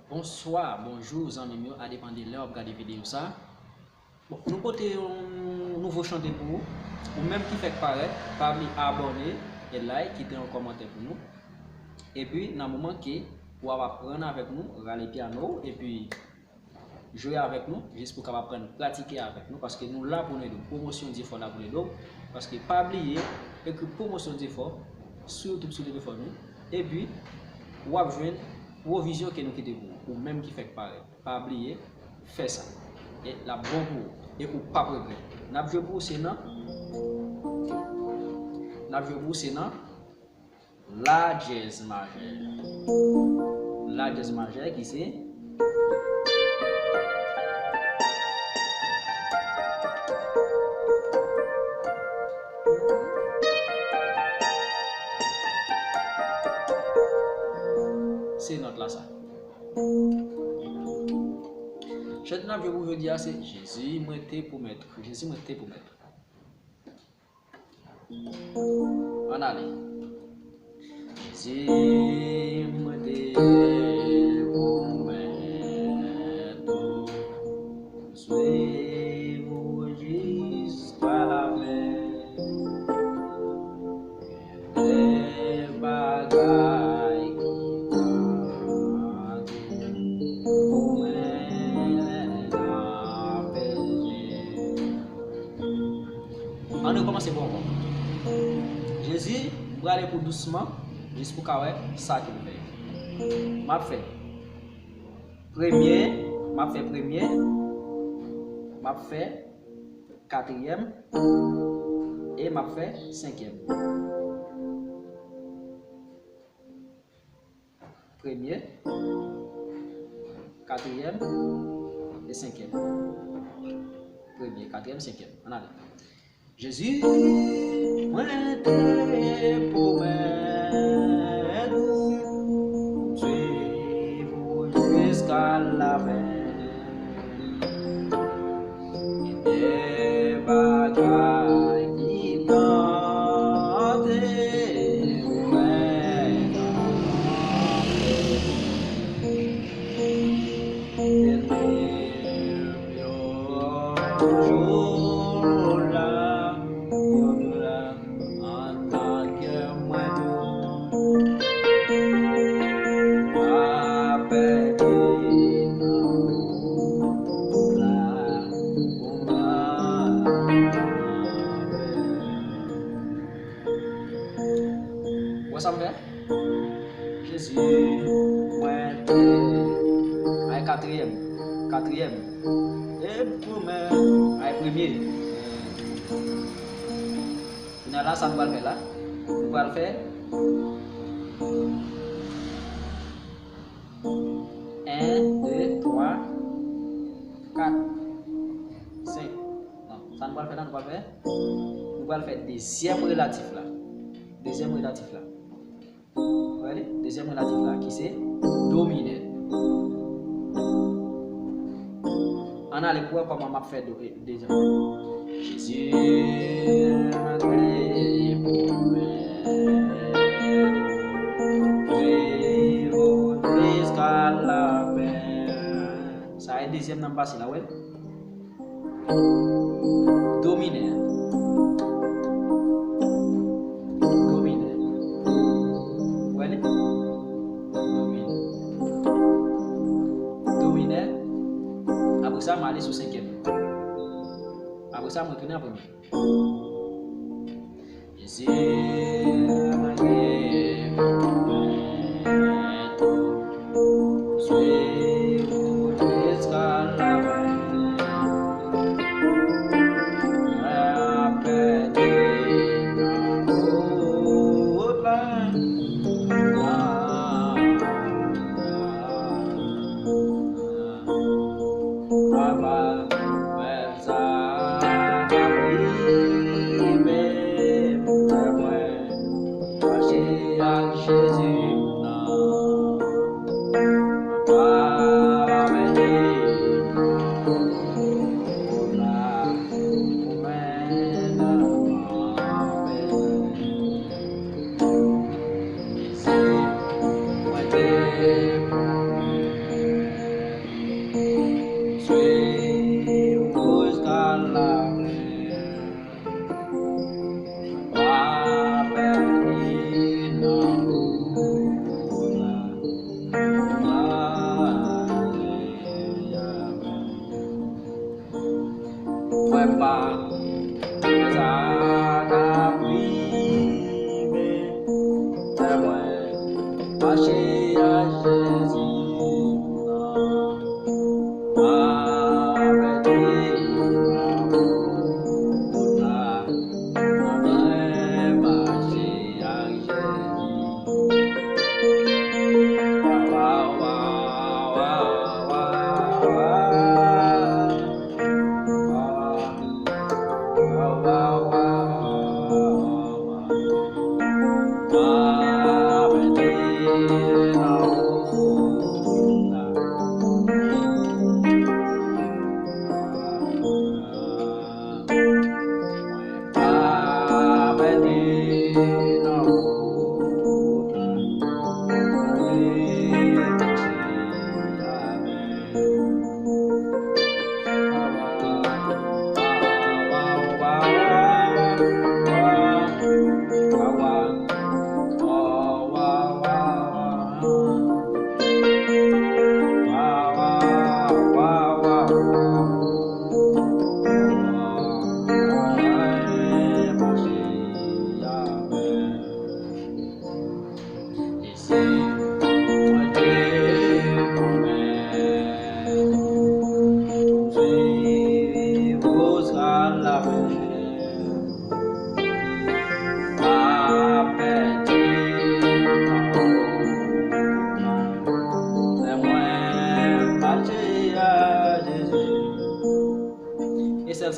Bonsoir, bonjour, amis, à dépendre de l'heure, regarder vidéo ça. Bon, nous portons un nouveau chanté pour vous, ou même qui fait paraître, pas oublier abonner et like, quitter un commentaire pour nous. Et puis, dans le moment que vous allez apprendre avec nous, râler piano, et puis jouer avec nous, juste pour qu'on apprenne, pratiquer avec nous, parce que nous là pour nous, promotion d'effort là pour nous, parce que pas oublier, et que promotion d'effort, surtout sur les efforts nous, et puis, vous avez joué provision que nous quittons ou même qui fait pareil. Pas oublier, faire ça. Et la bonne pour et ou pas regret. N'a joué pour Sénat. N'a joué pour Sénat. La jazz majeure. La jazz majeure qui c'est note là ça. Chante n'a je vous dire c'est Jésus m'a été pour mettre. Jésus m'a été pour mettre. On allez. Jésus m'a été pour mettre. Suivez-vous jusqu'à la fin. Les bagailles on a commencé bon. Jésus, pour aller pour doucement, juste pour qu'il ça qu'il fait. M'a fait premier, m'a fait quatrième et m'a fait cinquième. Premier, quatrième et cinquième. Premier, quatrième, cinquième. On a Jésus, moi t'es pour m'aider, suivre jusqu'à la fin. Des bagailles qui tentent pour m'aider. Ça me fait Jésus, moi t'es quatrième, et premier. Là, ça va le faire là. On va le faire. 1, 2, 3, 4, 5. Non, ça ne va le faire, on va le faire. On va le faire deuxième relatif là. Deuxième relatif là. Vous voyez? Deuxième relatif là qui c'est dominé. On a les points comme on m'a fait deuxième. Jésus m'a créé pour vivre jusqu'à la fin. Ça est deuxième n'a pas passé là, ouais. Dominé. Après ça, je vais aller sur 5e. Après ça, je vais retourner à premier. Jésus m'a créé pour suivre jusqu'à la fin. Jésus,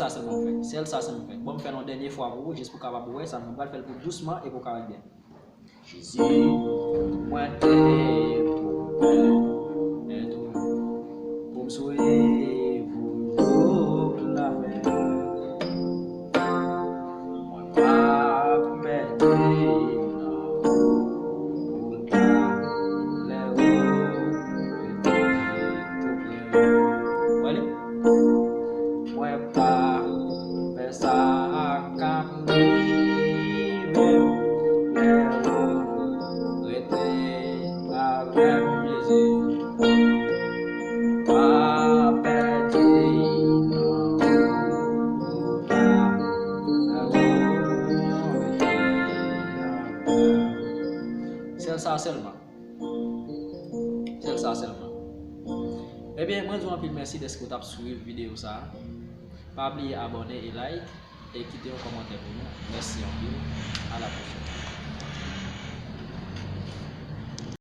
ça seulement fait. C'est ça seulement fait. Bon, me faire une dernière fois pour vous, juste pour capable voir ça, on va le faire pour doucement et pour capable bien. Jésus, moi t'es pour me souhaiter pour la mer. Moi pas perdre. C'est ça seulement. Eh bien, moi je vous remercie merci de ce que vous avez suivi la vidéo ça. Pas oublier abonner et like et quitter un commentaire pour nous. Merci en plus. À la prochaine.